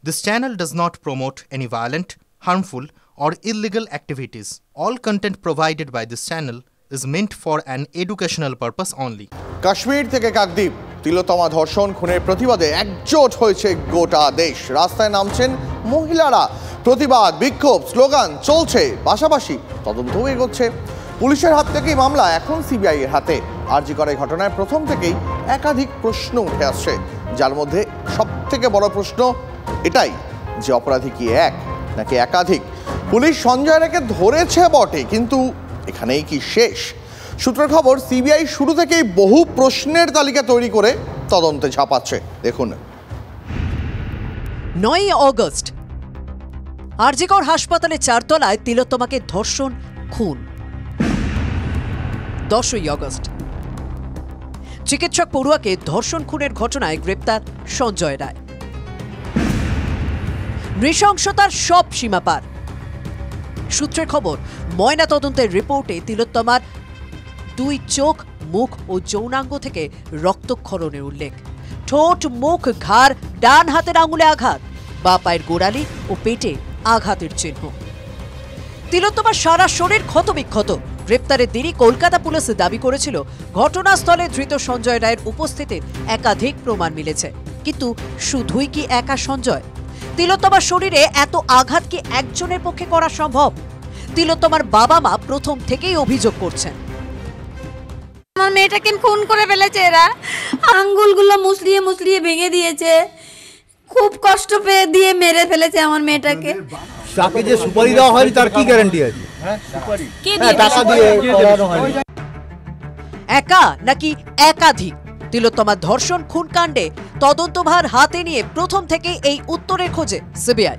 This channel does not promote any violent, harmful, or illegal activities. All content provided by this channel is meant for an educational purpose only. Kashmir থেকে কাকদ্বীপ তিলোত্তমা ধর্ষণ খুনের প্রতিবাদে একজোট হয়েছে গোটা দেশ। রাস্তায় নামছেন মহিলারা। প্রতিবাদ, বিক্ষোভ, স্লোগান চলছে, পাশাপাশি তদন্তও এগোচ্ছে। পুলিশের হাত থেকেই মামলা এখন সিবিআই এর হাতে। আরজি করের ঘটনায় প্রথম থেকেই একাধিক প্রশ্ন উঠে আসছে, যার মধ্যে সবথেকে বড় প্রশ্ন এটাই যে অপরাধী কি এক নাকি একাধিক। পুলিশ সঞ্জয় রায়কে ধরেছে বটে, কিন্তু এখানেই কি শেষ? সূত্রের খবর, সিবিআই শুরু থেকেই বহু প্রশ্নের তালিকা তৈরি করে তদন্তে ঝাঁপাচ্ছে। দেখুন। 9 অগস্ট আরজি কর হাসপাতালে 4 তলায় তিলোত্তমাকে ধর্ষণ, খুন। 10 অগস্ট চিকিৎসক পড়ুয়াকে ধর্ষণ খুনের ঘটনায় গ্রেপ্তার সঞ্জয় রায়। নৃশংসতার সব সীমা পার। সূত্রের খবর, ময়না তদন্তের রিপোর্টে তিলোত্তমার 2 চোখ, মুখ ও যৌনাঙ্গ থেকে রক্তক্ষরণের উল্লেখ। ঠোঁট, মুখ, ঘাড়, ডান হাতের আঙুলে আঘাত, বা পায়ের গোড়ালি ও পেটে আঘাতের চিহ্ন। তিলোত্তমার সারা শরীর ক্ষতবিক্ষত। গ্রেপ্তারের দিনই কলকাতা পুলিশ দাবি করেছিল ঘটনাস্থলে ধৃত সঞ্জয় রায়ের উপস্থিতির একাধিক প্রমাণ মিলেছে। কিন্তু শুধুই কি একা সঞ্জয়? তিলোত্তমার শরীরে এত আঘাত কি একজনের পক্ষে করা সম্ভব? তিলোত্তমার বাবা মা প্রথম থেকেই অভিযোগ করছেন, আমার মেয়েটাকে খুন করে ফেলেছে এরা। আঙ্গুলগুলো মুসলিয়ে মুসলিয়ে ভেঙে দিয়েছে, খুব কষ্ট পেয়ে দিয়ে মেরে ফেলেছে আমার মেয়েটাকে। তাকে যে সুপারি দেওয়া হয়নি তার কি গ্যারান্টি আছে? টাকা দিয়ে করানো হয়নি। একা নাকি একাধিক? তিলোত্তমার ধর্ষণ খুন কাণ্ডে তদন্তভার হাতে নিয়ে প্রথম থেকে এই উত্তরের খোঁজে সিবিআই।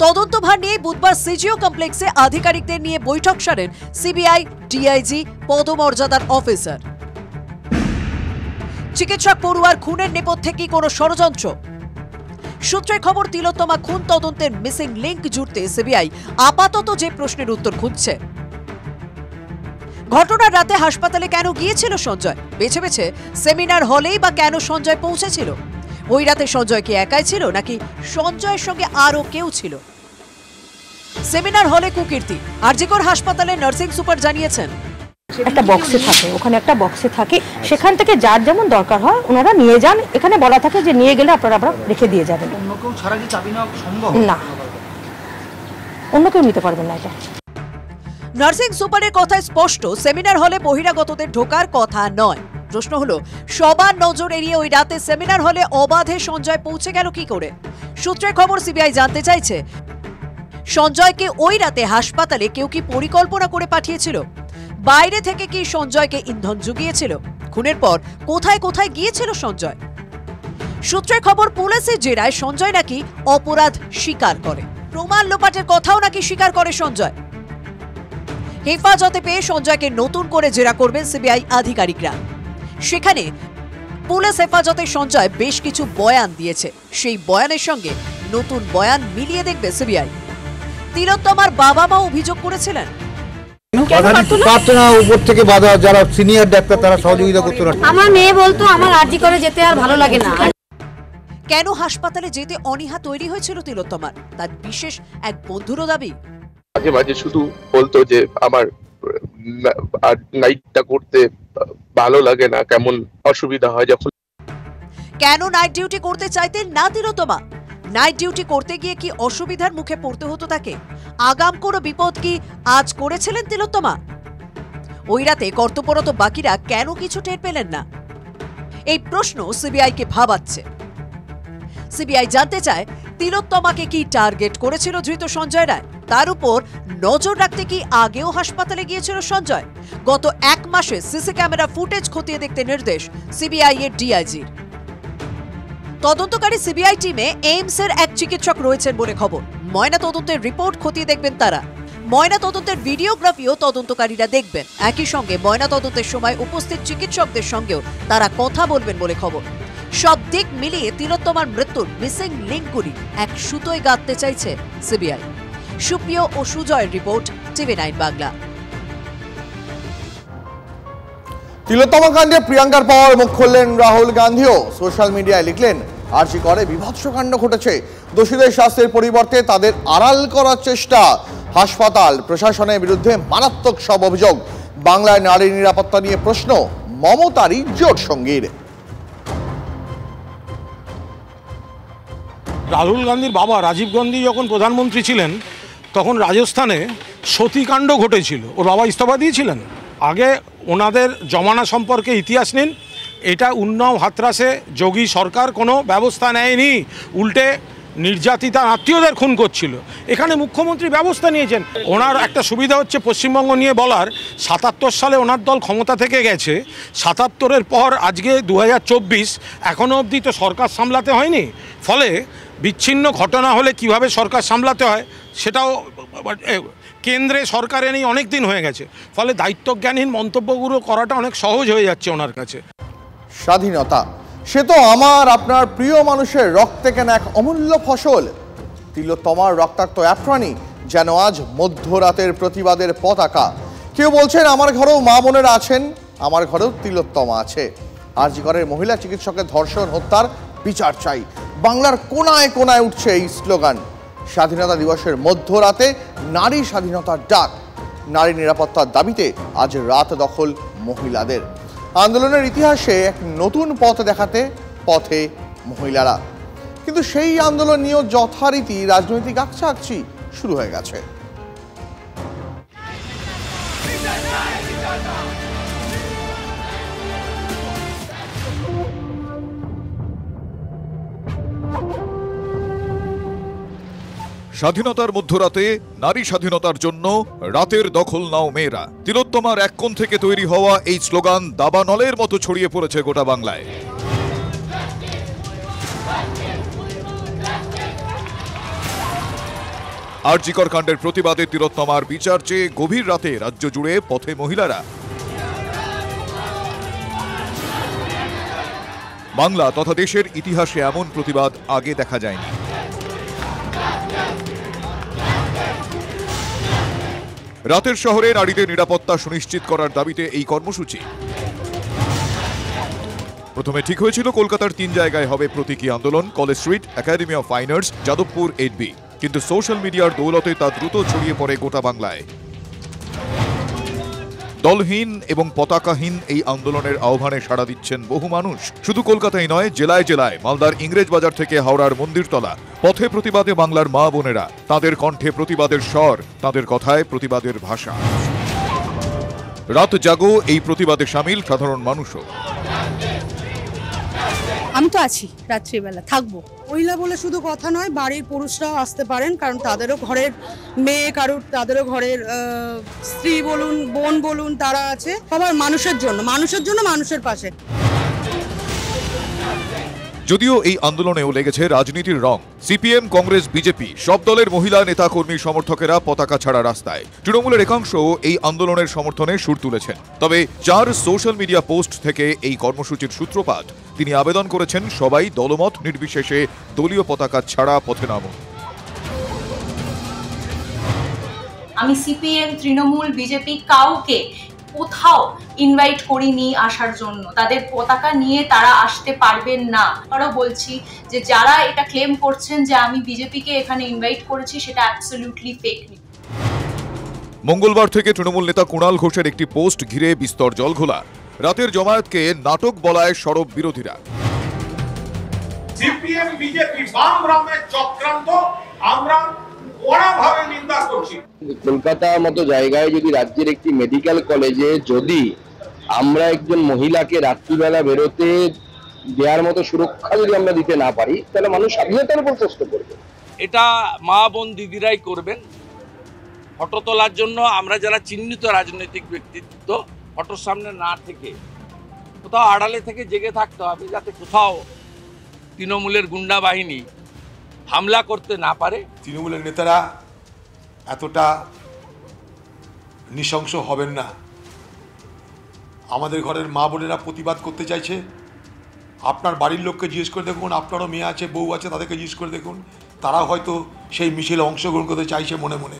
তদন্তভার নিয়ে বুধবার সিজিও কমপ্লেক্সে আধিকারিকদের নিয়ে বৈঠক সারেন সিবিআই ডিআইজি পদমর্যাদার অফিসার। চিকিৎসক পড়ুয়ার খুনের নেপথ্যে কি কোনো ষড়যন্ত্র? সূত্রের খবর, তিলোত্তমা খুন তদন্তের মিসিং লিংক জুড়তে সিবিআই আপাতত যে প্রশ্নের উত্তর খুঁজছে। ঘটনার রাতে হাসপাতালে কেন গিয়েছিল সঞ্জয়? বেছে বেছে সেমিনার হলেই বা কেন সঞ্জয় পৌঁছেছিল? ওই রাতে সঞ্জয় কি একাই ছিল নাকি সঞ্জয়ের সঙ্গে আরো কেউ ছিল? সেমিনার হলে কুকীর্তি। আরজি কর হাসপাতালে নার্সিং সুপার জানিয়েছেন, একটা বক্সে থাকে, ওখানে একটা বক্সে থাকে, সেখান থেকে যার যেমন দরকার হয় ওনারা নিয়ে যান। এখানে বলা থাকে যে নিয়ে গেলে আপনারা রেখে দিয়ে যাবেন। অন্য কেউ ছাড়া কি চাবি নেওয়া সম্ভব? না, অন্য কেউ নিতে পারবেন না এটা। নার্সিং সুপারের কথায় স্পষ্ট, সেমিনার হলে বহিরাগতদের ঢোকার কথা নয়। প্রশ্ন হলো, সবার নজর এড়িয়ে ওই রাতে সেমিনার হলে অবাধে সঞ্জয় পৌঁছে গেল কি করে? সূত্রের খবর, সিবিআই জানতে চাইছে সঞ্জয়কে ওই রাতে হাসপাতালে কেউ কি পরিকল্পনা করে পাঠিয়েছিল? বাইরে থেকে কি সঞ্জয়কে ইন্ধন জুগিয়েছিল? খুনের পর কোথায় কোথায় গিয়েছিল সঞ্জয়? সূত্রের খবর, পুলিশের জেরায় সঞ্জয় নাকি অপরাধ স্বীকার করে। প্রমাণ লোপাটের কথাও নাকি স্বীকার করে সঞ্জয়। হেফাজতে পেয়ে সঞ্জয়কে নতুন করে জেরা করবেন সিবিআই আধিকারিকরা। সেখানে পুলিশ হেফাজতে সঞ্জয় বেশ কিছু বয়ান দিয়েছে। সেই বয়ানের সঙ্গে নতুন বয়ান মিলিয়ে দেখবে সিবিআই। তিলোত্তমার বাবা মা অভিযোগ করেছিলেন, উপর থেকে বাধা, যারা সিনিয়র ডাক্তার তারা সহযোগিতা করতে না। আমার মেয়ে বলতো আমার আরজি করে যেতে আর ভালো লাগে না। কেন হাসপাতালে যেতে অনীহা তৈরি হয়েছিল তিলোত্তমার? তার বিশেষ এক বন্ধুরও দাবি, মাঝে মাঝে শুধু বলতো যে আমার নাইটটা করতে ভালো লাগে না, কেমন অসুবিধা হয় যখন। কেন নাইট ডিউটি করতে চাইতেন না তিলোত্তমা? নাইট ডিউটি করতে গিয়ে কি অসুবিধার মুখে পড়তে হতো তাকে? আগাম কোনো বিপদ কি আজ করেছিলেন তিলোত্তমা? ওই রাতে কর্তব্যরত বাকিরা কেন কিছু টের পেলেন না? এই প্রশ্ন সিবিআইকে ভাবাচ্ছে। সিবিআই জানতে চায়, তিলোত্তমাকে কি টার্গেট করেছিল ধৃত সঞ্জয় রায়? তার উপর নজর রাখতে কি আগেও হাসপাতালে গিয়েছিল সঞ্জয়? গত 1 মাসে সিসি ক্যামেরা ফুটেজ খতিয়ে দেখতে নির্দেশ সিবিআই এর ডিআইজির। তদন্তকারী সিবিআই টিমে এইমসের এক চিকিৎসক রয়েছেন বলে খবর। ময়না তদন্তের রিপোর্ট খতিয়ে দেখবেন তারা। ময়না তদন্তের ভিডিওগ্রাফিও তদন্তকারীরা দেখবেন। একই সঙ্গে ময়না তদন্তের সময় উপস্থিত চিকিৎসকদের সঙ্গেও তারা কথা বলবেন বলে খবর। সব দিক মিলিয়ে তিলোত্তমার মৃত্যুর মিসিং লিঙ্কগুলি এক সুতোয় গাঁথতে চাইছে সিবিআই। সুপ্রিয় ও সুজয়ের রিপোর্ট, TV9 বাংলা। তিলোত্তমা কাণ্ডে প্রিয়াঙ্কার পর মুখ খুললেন রাহুল গান্ধীও। সোশ্যাল মিডিয়ায় লিখলেন, আরজি করে বিভৎস কাণ্ড ঘটেছে, দোষীদের শাস্তির পরিবর্তে তাদের আড়াল করার চেষ্টা। হাসপাতাল প্রশাসনের বিরুদ্ধে মারাত্মক সব অভিযোগ। বাংলায় নারী নিরাপত্তা নিয়ে প্রশ্ন মমতারই জোট সঙ্গীর। রাহুল গান্ধীর বাবা রাজীব গান্ধী যখন প্রধানমন্ত্রী ছিলেন তখন রাজস্থানে সতীকাণ্ড ঘটেছিল, ওর বাবা ইস্তফা দিয়েছিলেন। আগে ওনাদের জমানা সম্পর্কে ইতিহাস নিন। এটা উন্নাও হাতরাসে যোগী সরকার কোনো ব্যবস্থা নেয়নি, উল্টে নির্যাতিতা আত্মীয়দের খুন করছিল। এখানে মুখ্যমন্ত্রী ব্যবস্থা নিয়েছেন। ওনার একটা সুবিধা হচ্ছে পশ্চিমবঙ্গ নিয়ে বলার, ৭৭ সালে ওনার দল ক্ষমতা থেকে গেছে, ৭৭-এর পর আজকে ২০২৪, এখনও অবধি তো সরকার সামলাতে হয়নি। ফলে বিচ্ছিন্ন ঘটনা হলে কিভাবে সরকার সামলাতে হয় সেটাও কেন্দ্রে সরকারে নেই, অনেক দিন হয়ে গেছে। ফলে দায়িত্বজ্ঞানহীন মন্তব্যগুলো করাটা অনেক সহজ হয়ে যাচ্ছে ওনার কাছে। স্বাধীনতা সে তো আমার আপনার প্রিয় মানুষের রক্তে কেনা এক অমূল্য ফসল। তিলোত্তমার রক্তাক্ত অ্যাপ্রাণী যেন আজ মধ্যরাতের প্রতিবাদের পতাকা। কেউ বলছেন আমার ঘরেও মা বোনেরা আছেন, আমার ঘরেও তিলোত্তমা আছে। আরজি করের মহিলা চিকিৎসকের ধর্ষণ হত্যার বিচার চাই। বাংলার কোনায় কোনায় উঠছে এই স্লোগান। স্বাধীনতা দিবসের মধ্যরাতে নারী স্বাধীনতার ডাক। নারী নিরাপত্তার দাবিতে আজ রাত দখল মহিলাদের। আন্দোলনের ইতিহাসে এক নতুন পথ দেখাতে পথে মহিলারা। কিন্তু সেই আন্দোলন নিয়েও যথারীতি রাজনৈতিক আকছাকছি শুরু হয়ে গেছে। স্বাধীনতার মধ্যরাতে নারী স্বাধীনতার জন্য রাতের দখল নাও মেয়েরা। তিলোত্তমার এক কোণ থেকে তৈরি হওয়া এই স্লোগান দাবানলের মতো ছড়িয়ে পড়েছে গোটা বাংলায়। আরজি কর কাণ্ডের প্রতিবাদে তিলোত্তমার বিচার চেয়ে গভীর রাতে রাজ্য জুড়ে পথে মহিলারা। বাংলা তথা দেশের ইতিহাসে এমন প্রতিবাদ আগে দেখা যায়নি। রাতের শহরে নারীদের নিরাপত্তা সুনিশ্চিত করার দাবিতে এই কর্মসূচি। প্রথমে ঠিক হয়েছিল কলকাতার ৩ জায়গায় হবে প্রতীকী আন্দোলন, college street, academy of fine arts, Jadavpur 8B। কিন্তু সোশ্যাল মিডিয়ার দৌলতে তা দ্রুত ছড়িয়ে পড়ে গোটা বাংলায়। দলহীন এবং পতাকাহীন এই আন্দোলনের আহ্বানে সাড়া দিচ্ছেন বহু মানুষ। শুধু কলকাতায় নয়, জেলায় জেলায়, মালদার ইংরেজবাজার থেকে হাওড়ার মন্দিরতলা, পথে প্রতিবাদে বাংলার মা বোনেরা। তাদের কণ্ঠে প্রতিবাদের স্বর, তাদের কথায় প্রতিবাদের ভাষা। রাত জাগো এই প্রতিবাদে সামিল সাধারণ মানুষও। আমি তো আছি, রাত্রিবেলা থাকবো। মহিলা বলে শুধু কথা নয়, বাড়ির পুরুষরাও আসতে পারেন, কারণ তাদেরও ঘরের মেয়ে, কারুর তাদেরও ঘরের স্ত্রী বলুন, বোন বলুন, তারা আছে। সবার মানুষের জন্য, মানুষের পাশে। যদিও এই আন্দোলনেও লেগেছে রাজনীতির রং। সিপিএম, কংগ্রেস, বিজেপি সব দলের মহিলা নেতা কর্মী সমর্থকেরা পতাকা ছাড়া রাস্তায়। তৃণমূলের একাংশ এই আন্দোলনের সমর্থনে সুর তুলেছেন। তবে যার সোশ্যাল মিডিয়া পোস্ট থেকে এই কর্মসূচির সূত্রপাত, তিনি আবেদন করেছেন সবাই দলমত নির্বিশেষে দলীয় পতাকা ছাড়া পথে নামুন। আমি সিপিএম, তৃণমূল, বিজেপি কাউকে কোথাও ইনভাইট করিনি আসার জন্য। তাদের পতাকা নিয়ে তারা আসতে পারবেন না। আরও বলছি যে যারা এটা ক্লেম করছেন যে আমি বিজেপিকে এখানে ইনভাইট করেছি, সেটা অ্যাবসলিউটলি ফেক নিউজ। মঙ্গলবার থেকে তৃণমূল নেতা কুণাল ঘোষের একটি পোস্ট ঘিরে বিস্তর জলঘোলা। রাতের জমায়েতকে নাটক বলায় সরব বিরোধীরা। সিপিএম, বিজেপি, বামরামের চক্রান্ত আমরা কড়াভাবে নিন্দা করছি। কলকাতার মতো জায়গায় যদি রাজ্যের একটি মেডিকেল কলেজে যদি আমরা একজন মহিলাকে রাত্রিবেলা বেরোতে দেওয়ার মতো সুরক্ষা যদি আমরা দিতে না পারি, তাহলে মানুষ স্বাধীনতার উপর প্রশ্ন করবে। এটা মা বোন দিদিরাই করবেন। ফটো তোলার জন্য আমরা যারা চিহ্নিত রাজনৈতিক ব্যক্তিত্ব, ফটোর সামনে না থেকে কোথাও আড়ালে থেকে জেগে থাকতে হবে, যাতে কোথাও তৃণমূলের গুন্ডা বাহিনী হামলা করতে না পারে। তৃণমূলের নেতারা এতটা নৃশংস হবেন না। আমাদের ঘরের মা বোনেরা প্রতিবাদ করতে চাইছে। আপনার বাড়ির লোককে জিজ্ঞেস করে দেখুন, আপনারও মেয়ে আছে, বউ আছে, তাদেরকে জিজ্ঞেস করে দেখুন, তারাও হয়তো সেই মিছিলে অংশগ্রহণ করতে চাইছে মনে মনে।